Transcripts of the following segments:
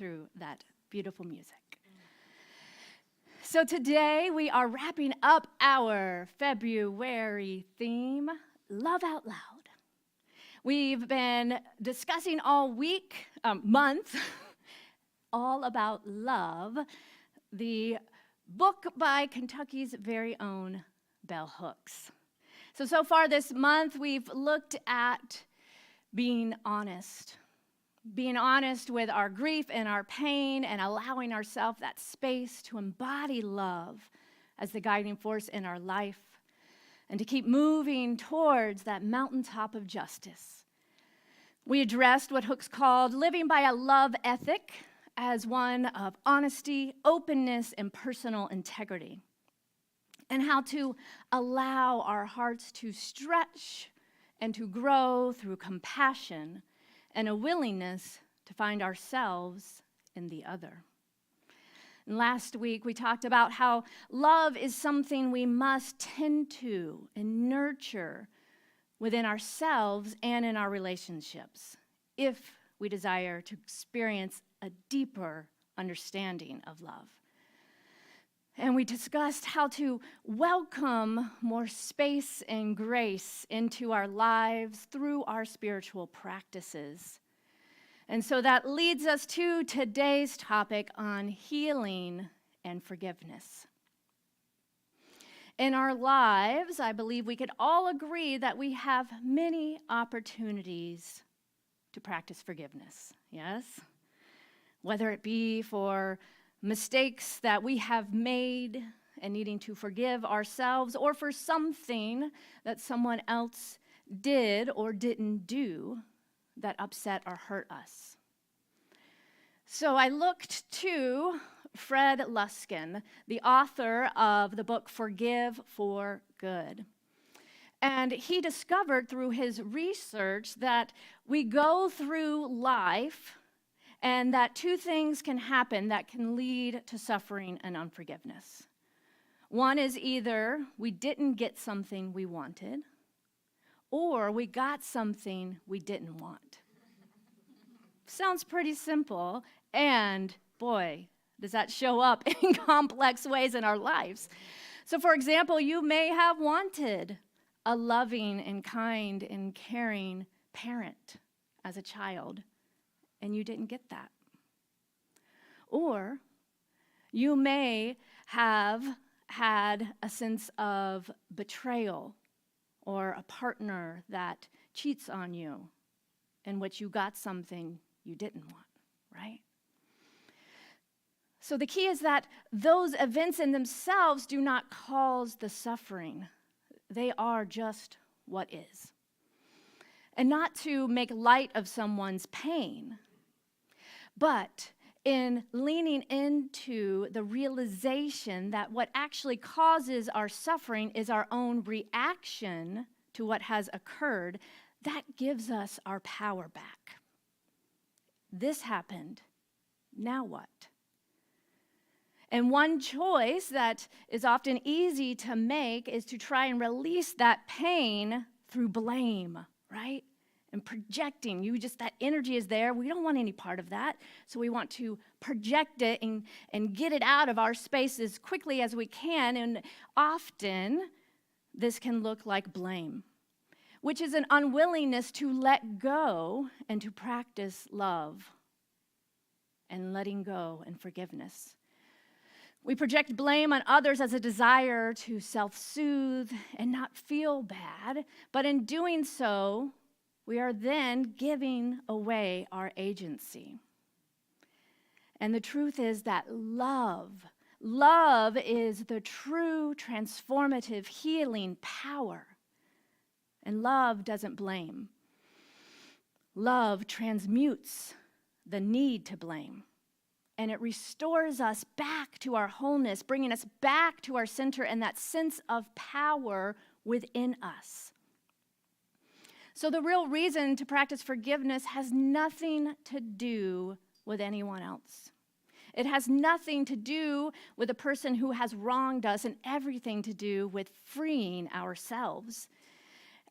through that beautiful music. So today we are wrapping up our February theme, Love Out Loud. We've been discussing all month, all about love, the book by Kentucky's very own Bell Hooks. So far this month, we've looked at being honest with our grief and our pain and allowing ourselves that space to embody love as the guiding force in our life and to keep moving towards that mountaintop of justice. We addressed what Hooks called living by a love ethic as one of honesty, openness, and personal integrity, and how to allow our hearts to stretch and to grow through compassion and a willingness to find ourselves in the other. And last week, we talked about how love is something we must tend to and nurture within ourselves and in our relationships if we desire to experience a deeper understanding of love. And we discussed how to welcome more space and grace into our lives through our spiritual practices. And so that leads us to today's topic on healing and forgiveness. In our lives, I believe we could all agree that we have many opportunities to practice forgiveness, yes? Whether it be for mistakes that we have made and needing to forgive ourselves, or for something that someone else did or didn't do that upset or hurt us. So I looked to Fred Luskin, the author of the book Forgive for Good. And he discovered through his research that we go through life and that two things can happen that can lead to suffering and unforgiveness. One is either we didn't get something we wanted, or we got something we didn't want. Sounds pretty simple, and boy, does that show up in complex ways in our lives. So for example, you may have wanted a loving and kind and caring parent as a child, and you didn't get that. Or you may have had a sense of betrayal or a partner that cheats on you in which you got something you didn't want, right? So the key is that those events in themselves do not cause the suffering. They are just what is. And not to make light of someone's pain, but in leaning into the realization that what actually causes our suffering is our own reaction to what has occurred, that gives us our power back. This happened, now what? And one choice that is often easy to make is to try and release that pain through blame, right? And projecting. That energy is there. We don't want any part of that. So we want to project it and get it out of our space as quickly as we can. And often this can look like blame, which is an unwillingness to let go and to practice love and letting go and forgiveness. We project blame on others as a desire to self-soothe and not feel bad, but in doing so, we are then giving away our agency. And the truth is that love is the true transformative healing power. And love doesn't blame. Love transmutes the need to blame. And it restores us back to our wholeness, bringing us back to our center and that sense of power within us. So the real reason to practice forgiveness has nothing to do with anyone else. It has nothing to do with the person who has wronged us and everything to do with freeing ourselves.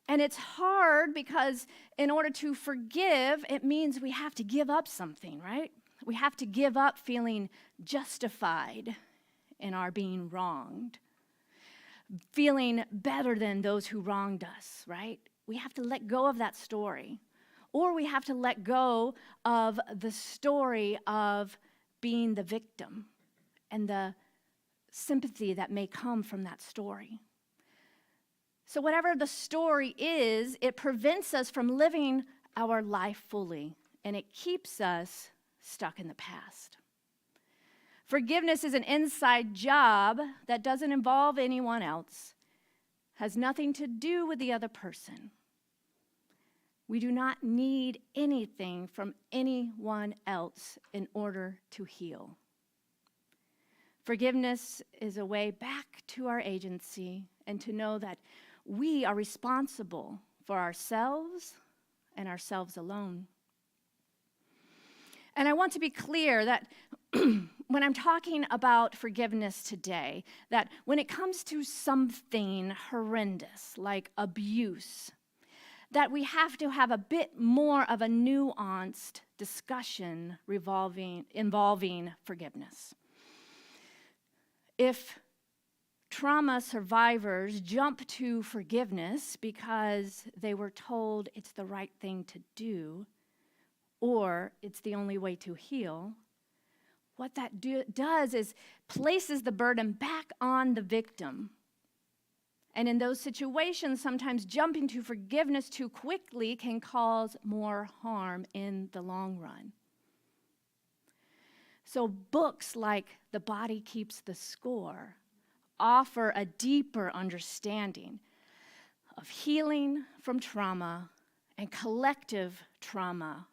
And it's hard because in order to forgive, it means we have to give up something, right? We have to give up feeling justified in our being wronged, feeling better than those who wronged us, right? We have to let go of that story. Or we have to let go of the story of being the victim and the sympathy that may come from that story. So whatever the story is, it prevents us from living our life fully, and it keeps us stuck in the past. Forgiveness is an inside job that doesn't involve anyone else, has nothing to do with the other person. We do not need anything from anyone else in order to heal. Forgiveness is a way back to our agency and to know that we are responsible for ourselves and ourselves alone. And I want to be clear that when I'm talking about forgiveness today, that when it comes to something horrendous like abuse, that we have to have a bit more of a nuanced discussion involving forgiveness. If trauma survivors jump to forgiveness because they were told it's the right thing to do, or it's the only way to heal, what that does is places the burden back on the victim. And in those situations, sometimes jumping to forgiveness too quickly can cause more harm in the long run. So books like The Body Keeps the Score offer a deeper understanding of healing from trauma and collective trauma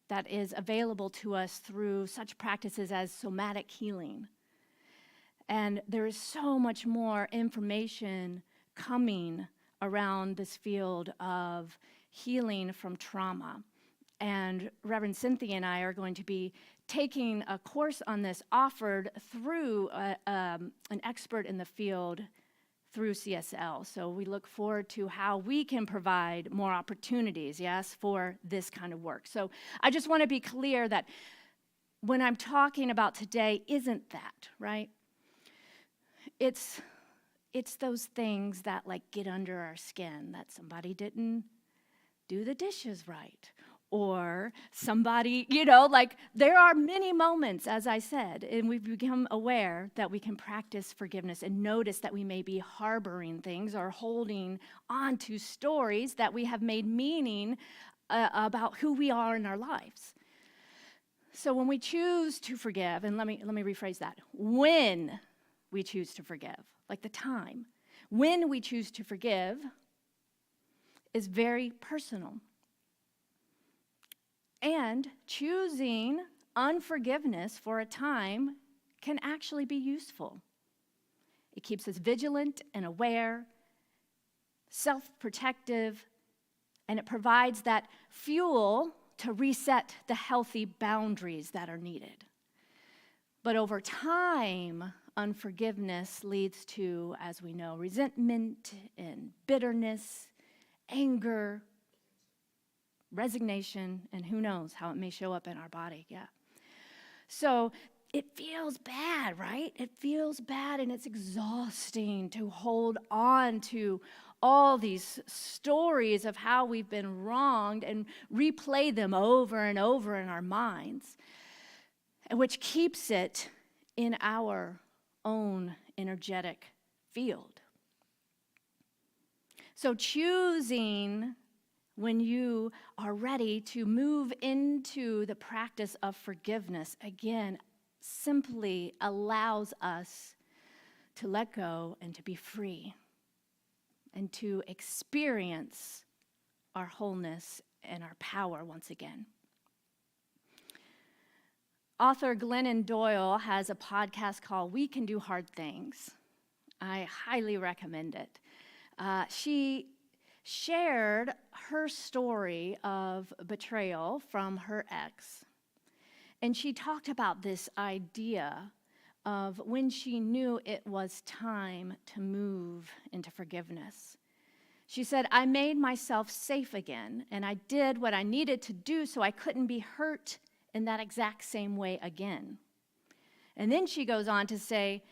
that is available to us through such practices as somatic healing. And there is so much more information coming around this field of healing from trauma. And Reverend Cynthia and I are going to be taking a course on this offered through an expert in the field through CSL. So we look forward to how we can provide more opportunities, yes, for this kind of work. So I just want to be clear that when I'm talking about today isn't that, right? It's those things that like get under our skin, that somebody didn't do the dishes right, or somebody, like there are many moments, as I said, and we've become aware that we can practice forgiveness and notice that we may be harboring things or holding on to stories that we have made meaning about who we are in our lives. So when we choose to forgive, and let me rephrase that, when we choose to forgive, like the time, when we choose to forgive is very personal. And choosing unforgiveness for a time can actually be useful. It keeps us vigilant and aware, self-protective, and it provides that fuel to reset the healthy boundaries that are needed. But over time, unforgiveness leads to, as we know, resentment and bitterness, anger, resignation, and who knows how it may show up in our body, yeah. So it feels bad, right? It feels bad, and it's exhausting to hold on to all these stories of how we've been wronged and replay them over and over in our minds, which keeps it in our own energetic field. So choosing when you are ready to move into the practice of forgiveness, again, simply allows us to let go and to be free and to experience our wholeness and our power once again. Author Glennon Doyle has a podcast called We Can Do Hard Things. I highly recommend it. She shared her story of betrayal from her ex. And she talked about this idea of when she knew it was time to move into forgiveness. She said, I made myself safe again, and I did what I needed to do so I couldn't be hurt in that exact same way again. And then she goes on to say,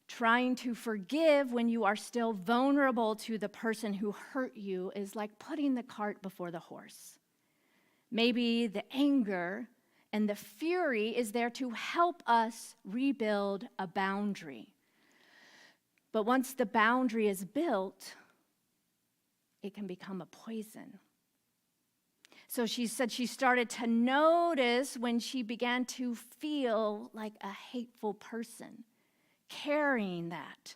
trying to forgive when you are still vulnerable to the person who hurt you is like putting the cart before the horse. Maybe the anger and the fury is there to help us rebuild a boundary. But once the boundary is built, it can become a poison. So she said she started to notice when she began to feel like a hateful person, carrying that,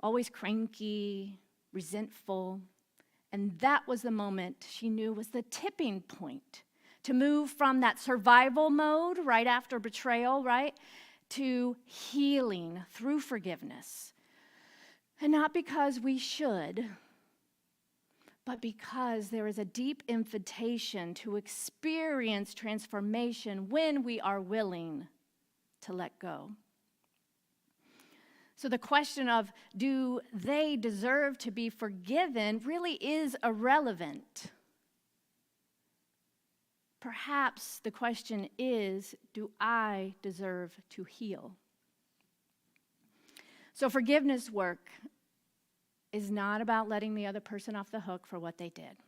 always cranky, resentful. And that was the moment she knew was the tipping point to move from that survival mode right after betrayal, right, to healing through forgiveness. And not because we should, but because there is a deep invitation to experience transformation when we are willing to let go. So the question of, do they deserve to be forgiven, really is irrelevant. Perhaps the question is, do I deserve to heal? So forgiveness work is not about letting the other person off the hook for what they did.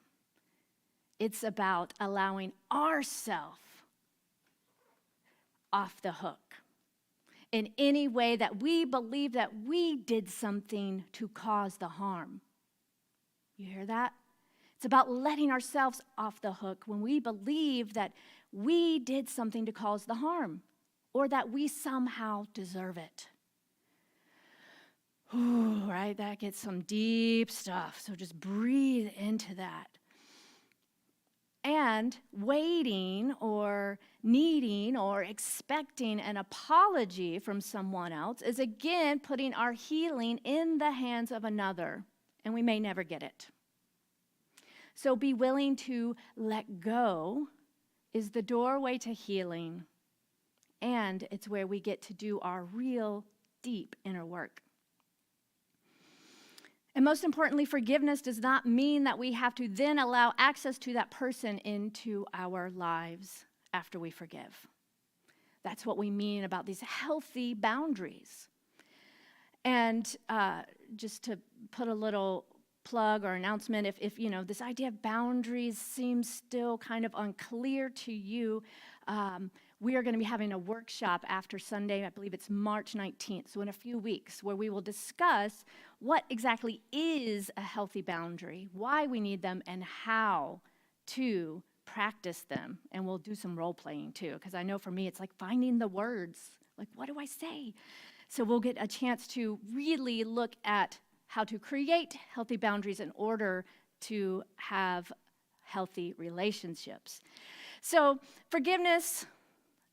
It's about allowing ourselves off the hook in any way that we believe that we did something to cause the harm. You hear that? It's about letting ourselves off the hook when we believe that we did something to cause the harm or that we somehow deserve it. Ooh, right? That gets some deep stuff. So just breathe into that. And waiting or needing or expecting an apology from someone else is again putting our healing in the hands of another, and we may never get it. So be willing to let go is the doorway to healing, and it's where we get to do our real deep inner work. And most importantly, forgiveness does not mean that we have to then allow access to that person into our lives after we forgive. That's what we mean about these healthy boundaries. And just to put a little plug or announcement, if you know this idea of boundaries seems still kind of unclear to you, we are going to be having a workshop after Sunday, I believe it's March 19th, so in a few weeks, where we will discuss what exactly is a healthy boundary, why we need them, and how to practice them. And we'll do some role playing too, because I know for me it's like finding the words, like what do I say? So we'll get a chance to really look at how to create healthy boundaries in order to have healthy relationships. So forgiveness,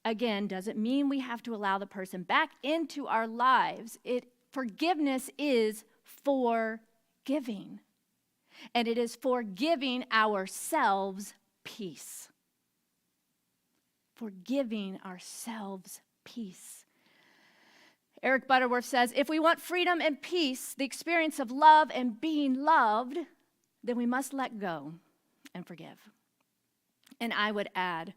again, doesn't mean we have to allow the person back into our lives. Forgiveness is forgiving. And it is forgiving ourselves peace. Forgiving ourselves peace. Eric Butterworth says, if we want freedom and peace, the experience of love and being loved, then we must let go and forgive. And I would add,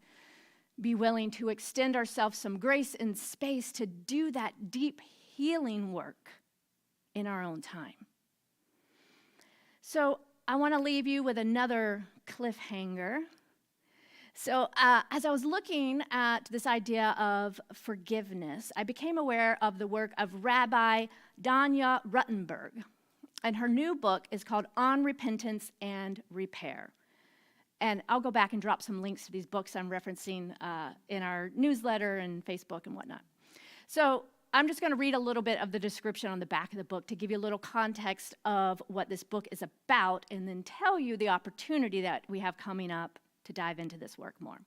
be willing to extend ourselves some grace and space to do that deep healing work in our own time. So I want to leave you with another cliffhanger. So as I was looking at this idea of forgiveness, I became aware of the work of Rabbi Danya Ruttenberg. And her new book is called On Repentance and Repair. And I'll go back and drop some links to these books I'm referencing in our newsletter and Facebook and whatnot. So I'm just going to read a little bit of the description on the back of the book to give you a little context of what this book is about, and then tell you the opportunity that we have coming up to dive into this work more.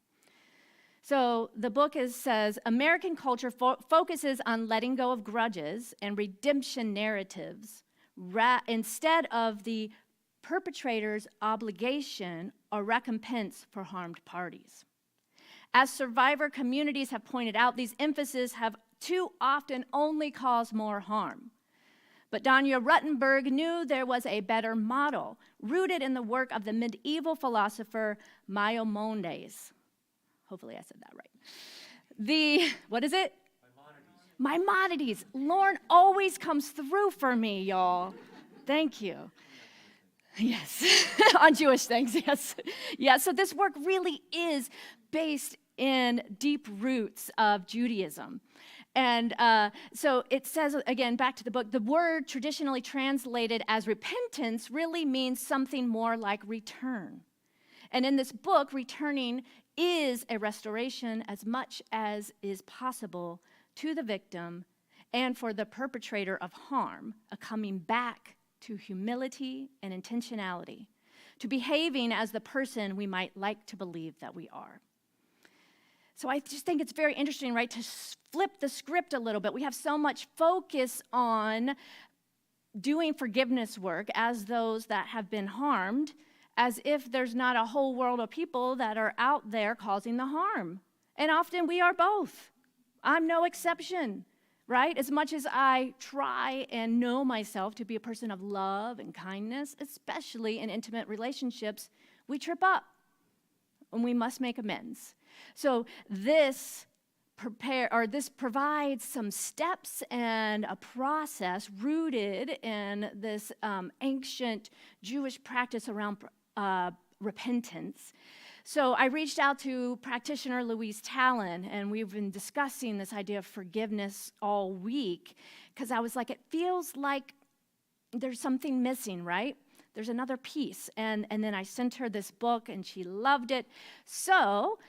So the book says, American culture focuses on letting go of grudges and redemption narratives instead of the perpetrator's obligation or recompense for harmed parties. As survivor communities have pointed out, these emphases have too often only caused more harm. But Danya Ruttenberg knew there was a better model, rooted in the work of the medieval philosopher Maimonides. Hopefully I said that right. What is it? Maimonides. Lauren always comes through for me, y'all. Thank you. Yes, on Jewish things, yes. Yeah, so this work really is based in deep roots of Judaism. And so it says, again, back to the book, the word traditionally translated as repentance really means something more like return. And in this book, returning is a restoration as much as is possible to the victim and for the perpetrator of harm, a coming back to humility and intentionality, to behaving as the person we might like to believe that we are. So I just think it's very interesting, right, to flip the script a little bit. We have so much focus on doing forgiveness work as those that have been harmed, as if there's not a whole world of people that are out there causing the harm. And often we are both. I'm no exception, right? As much as I try and know myself to be a person of love and kindness, especially in intimate relationships, we trip up and we must make amends. So this provides some steps and a process rooted in this ancient Jewish practice around repentance. So I reached out to practitioner Louise Talon, and we've been discussing this idea of forgiveness all week, because I was like, it feels like there's something missing, right? There's another piece. And then I sent her this book, and she loved it. So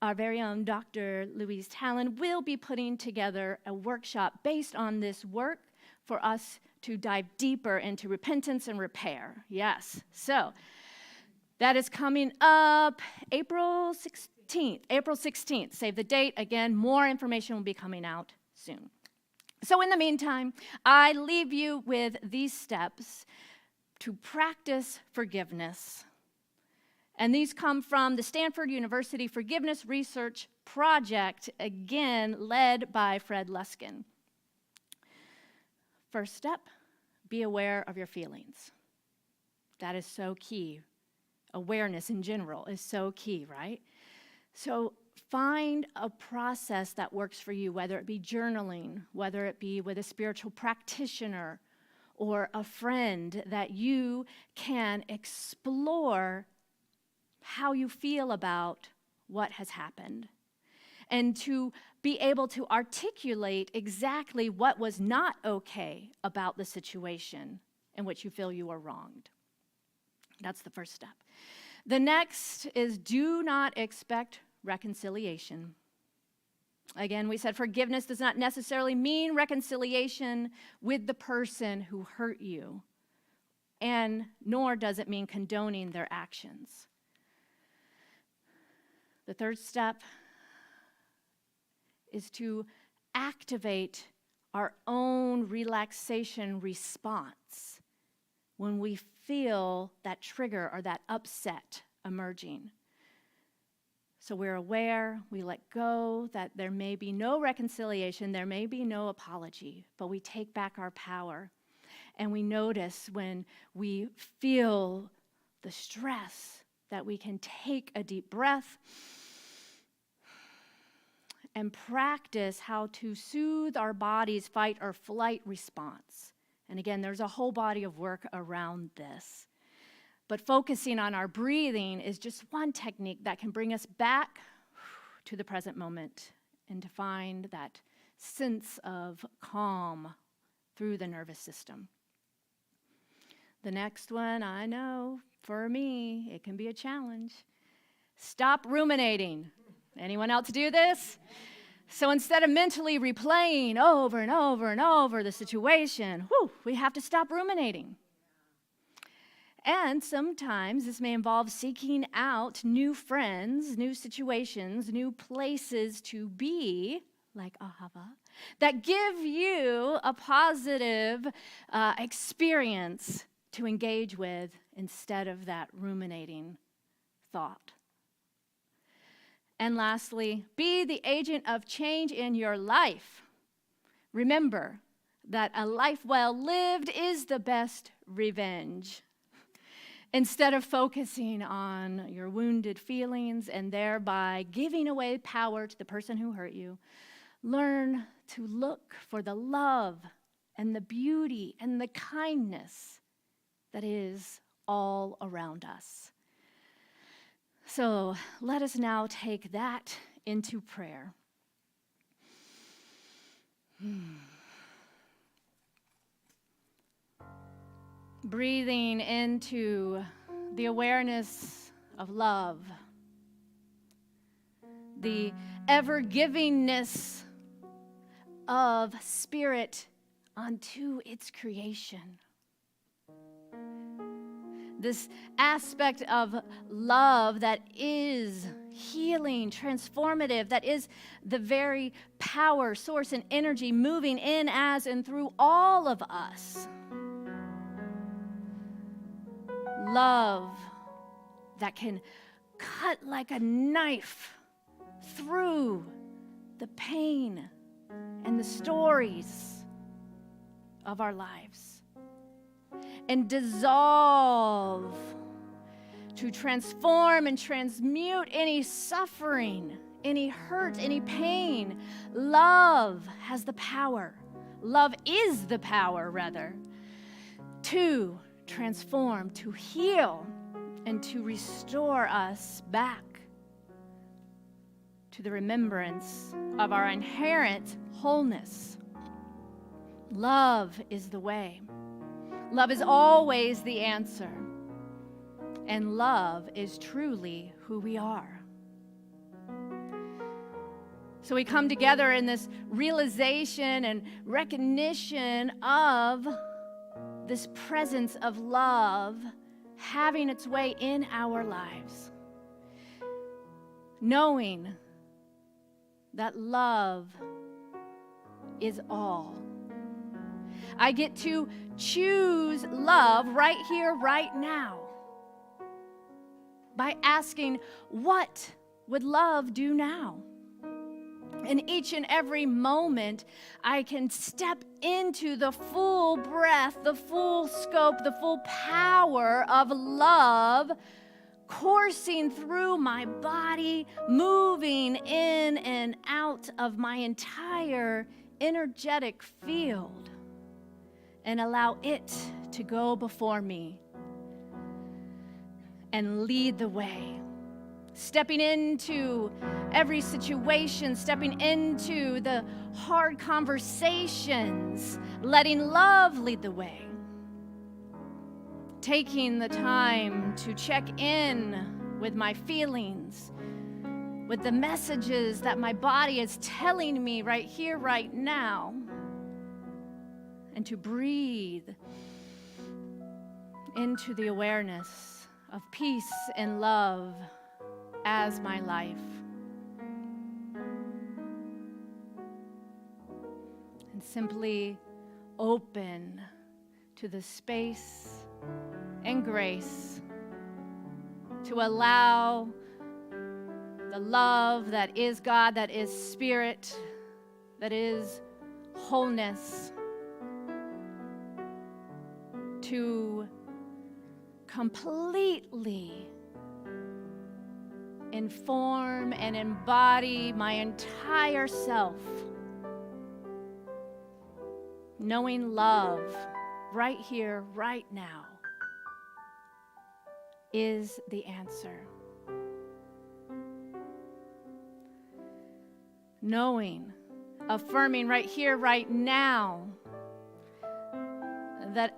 our very own Dr. Louise Talon will be putting together a workshop based on this work for us to dive deeper into repentance and repair. Yes. So that is coming up April 16th. Save the date. Again, more information will be coming out soon. So in the meantime, I leave you with these steps to practice forgiveness. And these come from the Stanford University Forgiveness Research Project, again, led by Fred Luskin. First step, be aware of your feelings. That is so key. Awareness in general is so key, right? So find a process that works for you, whether it be journaling, whether it be with a spiritual practitioner or a friend, that you can explore how you feel about what has happened, and to be able to articulate exactly what was not okay about the situation in which you feel you were wronged. That's the first step. The next is do not expect reconciliation. Again, we said forgiveness does not necessarily mean reconciliation with the person who hurt you, and nor does it mean condoning their actions. The third step is to activate our own relaxation response when we feel that trigger or that upset emerging. So we're aware, we let go, that there may be no reconciliation, there may be no apology, but we take back our power. And we notice when we feel the stress that we can take a deep breath and practice how to soothe our body's fight or flight response. And again, there's a whole body of work around this. But focusing on our breathing is just one technique that can bring us back to the present moment and to find that sense of calm through the nervous system. The next one, I know, for me, it can be a challenge. Stop ruminating. Anyone else do this? So instead of mentally replaying over and over and over the situation, we have to stop ruminating. And sometimes this may involve seeking out new friends, new situations, new places to be, like Ahava, that give you a positive experience to engage with instead of that ruminating thought. And lastly, be the agent of change in your life. Remember that a life well lived is the best revenge. Instead of focusing on your wounded feelings and thereby giving away power to the person who hurt you, learn to look for the love and the beauty and the kindness that is all around us. So let us now take that into prayer. Breathing into the awareness of love, the ever-givingness of Spirit unto its creation. This aspect of love that is healing, transformative, that is the very power, source, and energy moving in, as, and through all of us. Love that can cut like a knife through the pain and the stories of our lives and dissolve to transform and transmute any suffering, any hurt, any pain. Love has the power. Love is the power, rather, to transform, to heal, and to restore us back to the remembrance of our inherent wholeness. Love is the way. Love is always the answer. And love is truly who we are. So we come together in this realization and recognition of this presence of love having its way in our lives. Knowing that love is all. I get to choose love right here, right now, by asking, what would love do now? In each and every moment, I can step into the full breath, the full scope, the full power of love coursing through my body, moving in and out of my entire energetic field, and allow it to go before me and lead the way. Stepping into every situation, stepping into the hard conversations, letting love lead the way. Taking the time to check in with my feelings, with the messages that my body is telling me right here, right now, and to breathe into the awareness of peace and love as my life. And simply open to the space and grace to allow the love that is God, that is Spirit, that is wholeness, to completely inform and embody my entire self. Knowing love right here, right now, is the answer. Knowing, affirming right here, right now, that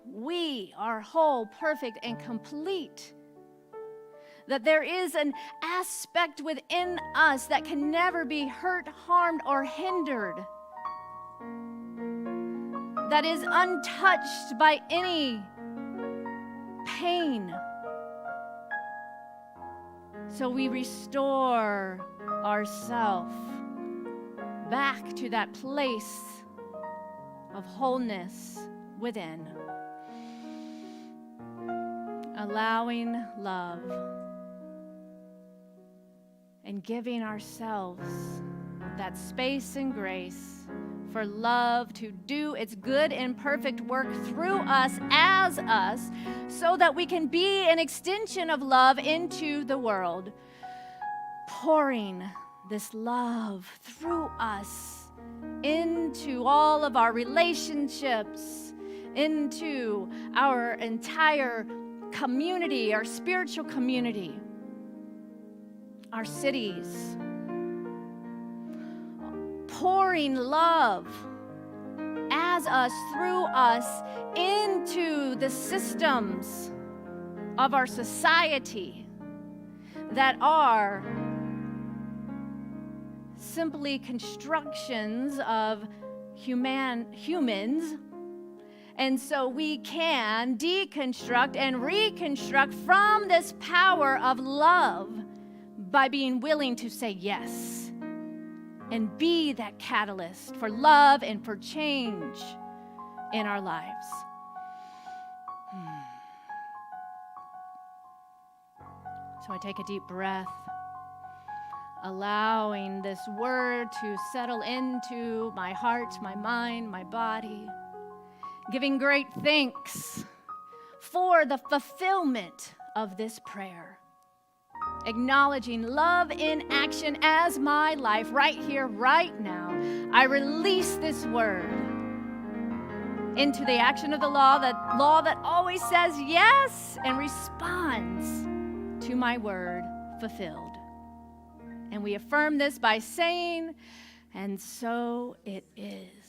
we are whole, perfect, and complete. That there is an aspect within us that can never be hurt, harmed, or hindered. That is untouched by any pain. So we restore ourselves back to that place of wholeness within. Allowing love and giving ourselves that space and grace for love to do its good and perfect work through us as us, so that we can be an extension of love into the world, pouring this love through us into all of our relationships, into our entire community, our spiritual community, our cities. Pouring love as us, through us, into the systems of our society that are simply constructions of humans. And so we can deconstruct and reconstruct from this power of love by being willing to say yes and be that catalyst for love and for change in our lives. So I take a deep breath, allowing this word to settle into my heart, my mind, my body, giving great thanks for the fulfillment of this prayer. Acknowledging love in action as my life right here, right now. I release this word into the action of the law that always says yes and responds to my word fulfilled. And we affirm this by saying, and so it is.